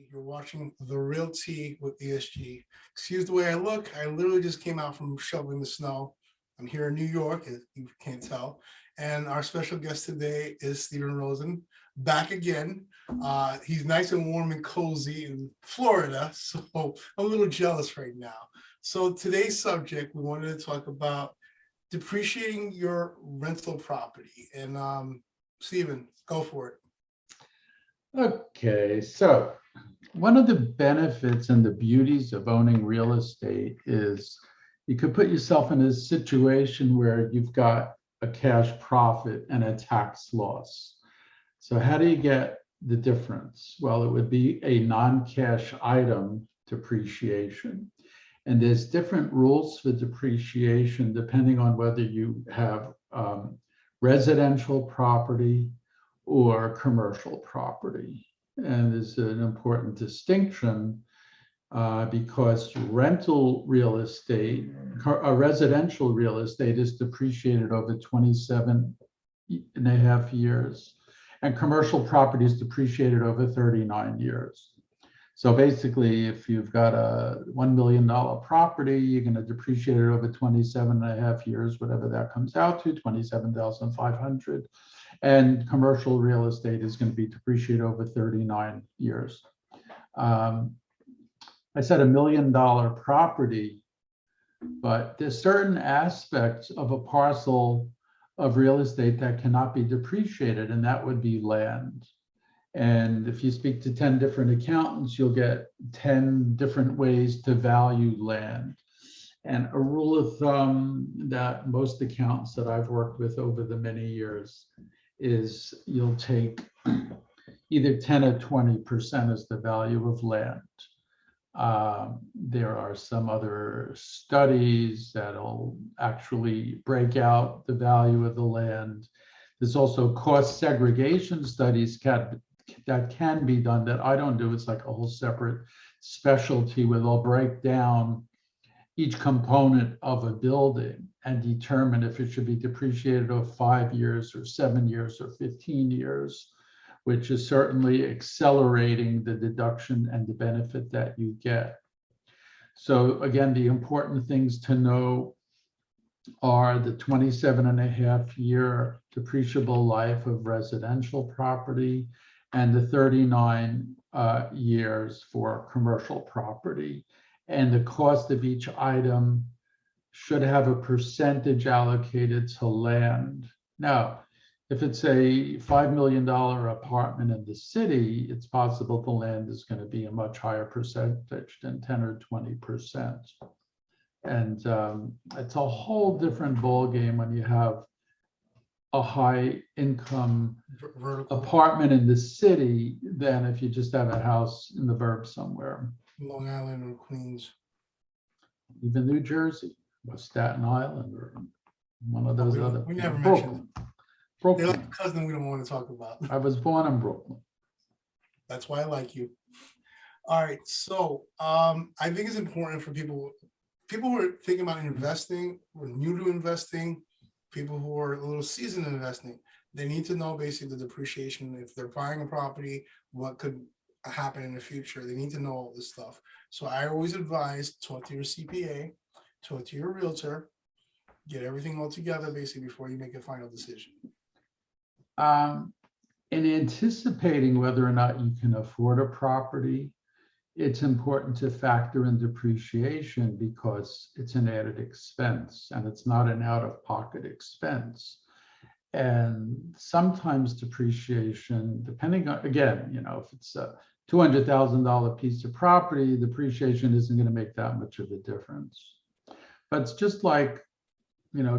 You're watching The Realty with ESG. Excuse the way I look. I literally just came out from shoveling the snow. I'm here in New York, if you can't tell. And our special guest today is Stephen Rosen, back again. He's nice and warm and cozy in Florida, so I'm a little jealous right now. So today's subject, we wanted to talk about depreciating your rental property. And Stephen, go for it. Okay, so one of the benefits and the beauties of owning real estate is you could put yourself in a situation where you've got a cash profit and a tax loss. So how do you get the difference? Well, it would be a non-cash item, depreciation. And there's different rules for depreciation depending on whether you have residential property or commercial property. And there's an important distinction because rental real estate, residential real estate is depreciated over 27.5 years, and commercial property is depreciated over 39 years. So basically, if you've got a $1 million property, you're going to depreciate it over 27.5 years, whatever that comes out to, 27,500. And commercial real estate is going to be depreciated over 39 years. I said $1 million property, but there's certain aspects of a parcel of real estate that cannot be depreciated, and that would be land. And if you speak to 10 different accountants, you'll get 10 different ways to value land. And a rule of thumb that most accountants that I've worked with over the many years is you'll take either 10 or 20% as the value of land. There are some other studies that'll actually break out the value of the land. There's also cost segregation studies that can be done that I don't do. It's like a whole separate specialty where they'll break down each component of a building and determine if it should be depreciated over 5 years or 7 years or 15 years, which is certainly accelerating the deduction and the benefit that you get. So again, the important things to know are the 27.5-year depreciable life of residential property and the 39 years for commercial property. And the cost of each item should have a percentage allocated to land. Now, if it's a $5 million apartment in the city, it's possible the land is going to be a much higher percentage than 10 or 20%. And it's a whole different ballgame when you have a high income apartment in the city than if you just have a house in the burbs somewhere. Long Island or Queens. Even New Jersey or Staten Island or one of those other. We never Brooklyn. They're like a cousin we don't want to talk about. I was born in Brooklyn. That's why I like you. All right. So I think it's important for people who are thinking about investing, or new to investing, people who are a little seasoned in investing. They need to know basically the depreciation. If they're buying a property, what could happen in the future. They need to know all this stuff. So I always advise, talk to your CPA, talk to your realtor, get everything all together basically before you make a final decision. In anticipating whether or not you can afford a property, it's important to factor in depreciation because it's an added expense and it's not an out-of-pocket expense. And sometimes depreciation, depending on, again, if it's a $200,000 piece of property, depreciation isn't going to make that much of a difference. But it's just like,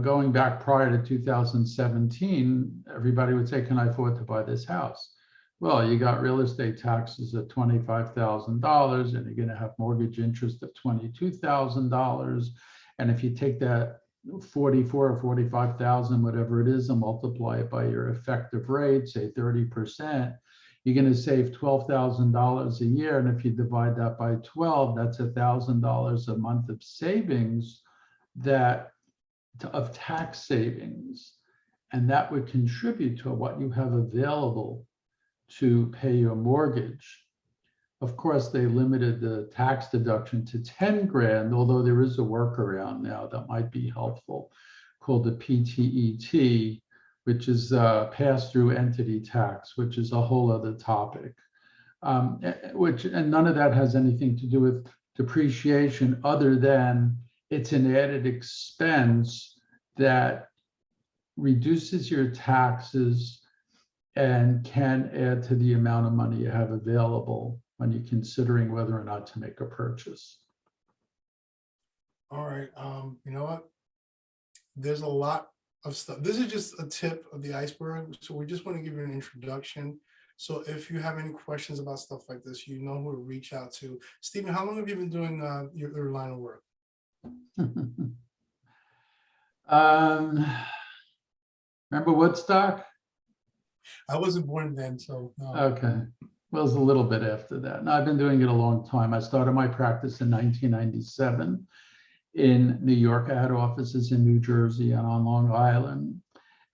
going back prior to 2017, everybody would say, can I afford to buy this house? Well, you got real estate taxes at $25,000 and you're going to have mortgage interest of $22,000. And if you take that 44 or 45,000, whatever it is, and multiply it by your effective rate, say 30%, you're going to save $12,000 a year. And if you divide that by 12, that's $1,000 a month of savings of tax savings. And that would contribute to what you have available to pay your mortgage. Of course, they limited the tax deduction to 10 grand, although there is a workaround now that might be helpful called the PTET, which is pass-through entity tax, which is a whole other topic. And none of that has anything to do with depreciation other than it's an added expense that reduces your taxes and can add to the amount of money you have available when you're considering whether or not to make a purchase. All right, you know what? There's a lot of stuff. This is just a tip of the iceberg. So we just want to give you an introduction. So if you have any questions about stuff like this, you know who to reach out to. Stephen, how long have you been doing your line of work? Remember Woodstock? I wasn't born then, so no. Okay. Well, it was a little bit after that. No, I've been doing it a long time. I started my practice in 1997 in New York. I had offices in New Jersey and on Long Island.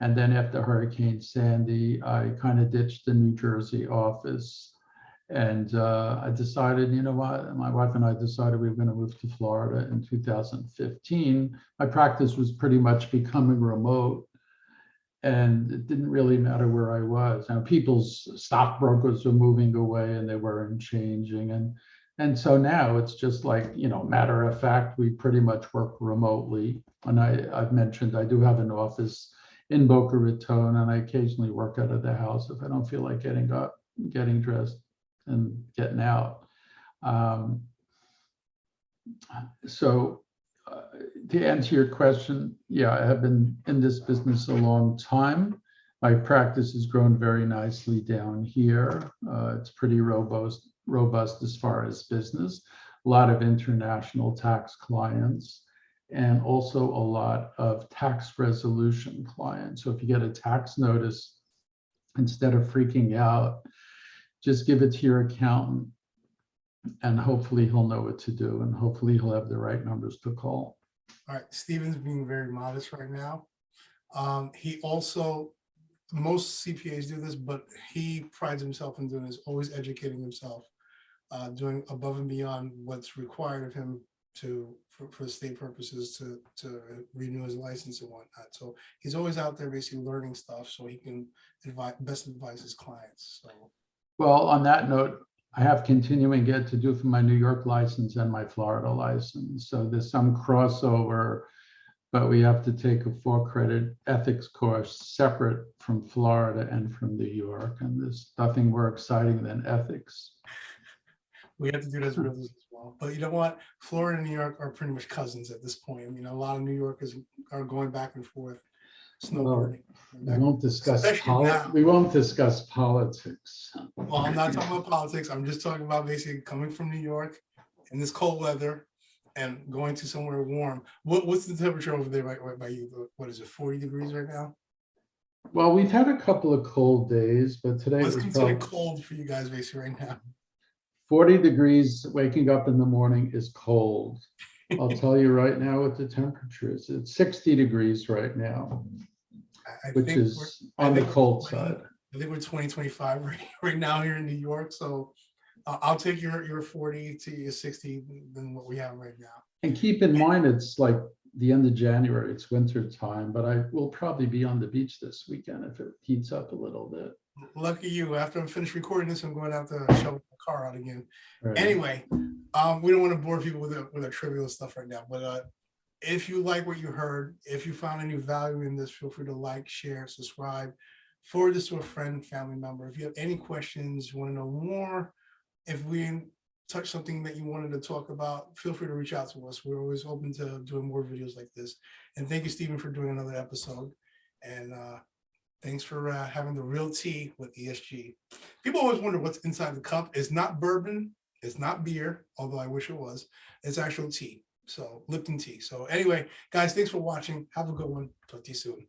And then after Hurricane Sandy, I kind of ditched the New Jersey office. And I decided, you know what, my wife and I decided we were going to move to Florida in 2015. My practice was pretty much becoming remote. And it didn't really matter where I was. Now, people's stockbrokers were moving away and they weren't changing. And so now it's just like, you know, matter of fact, we pretty much work remotely. And I've mentioned I do have an office in Boca Raton, and I occasionally work out of the house if I don't feel like getting up, getting dressed and getting out. To answer your question, yeah, I have been in this business a long time. My practice has grown very nicely down here. It's pretty robust as far as business. A lot of international tax clients, and also a lot of tax resolution clients. So if you get a tax notice, instead of freaking out, just give it to your accountant, and hopefully he'll know what to do, and hopefully he'll have the right numbers to call. All right, Stephen's being very modest right now. He also, most CPAs do this, but he prides himself in doing this, always educating himself, doing above and beyond what's required of him for state purposes to renew his license and whatnot. So he's always out there basically learning stuff so he can best advise his clients. So, well, on that note, I have continuing ed to do for my New York license and my Florida license. So there's some crossover, but we have to take a 4-credit ethics course separate from Florida and from New York. And there's nothing more exciting than ethics. We have to do those as well. But you know what? Florida and New York are pretty much cousins at this point. I mean, a lot of New Yorkers are going back and forth snowboarding. We won't discuss politics. Well, I'm not talking about politics. I'm just talking about basically coming from New York in this cold weather and going to somewhere warm. What's the temperature over there right by you? What is it, 40 degrees right now? Well, we've had a couple of cold days, but today What's was considered cold for you guys basically right now? 40 degrees waking up in the morning is cold. I'll tell you right now what the temperature is. It's 60 degrees right now, which is on the cold side. I think we're 2025 right now here in New York. So I'll take your 40 to your 60 than what we have right now. And keep in mind, it's like the end of January, it's winter time, but I will probably be on the beach this weekend if it heats up a little bit. Lucky you. After I'm finished recording this, I'm going out to show the car out again. Right. Anyway, we don't want to bore people with our trivial stuff right now, but if you like what you heard, if you found any value in this, feel free to like, share, subscribe, forward this to a friend, family member. If you have any questions, you want to know more, if we touch something that you wanted to talk about, feel free to reach out to us. We're always open to doing more videos like this. And thank you, Stephen, for doing another episode. And thanks for having the real tea with ESG. People always wonder what's inside the cup. It's not bourbon. It's not beer, although I wish it was. It's actual tea. So Lipton tea. So anyway, guys, thanks for watching. Have a good one. Talk to you soon.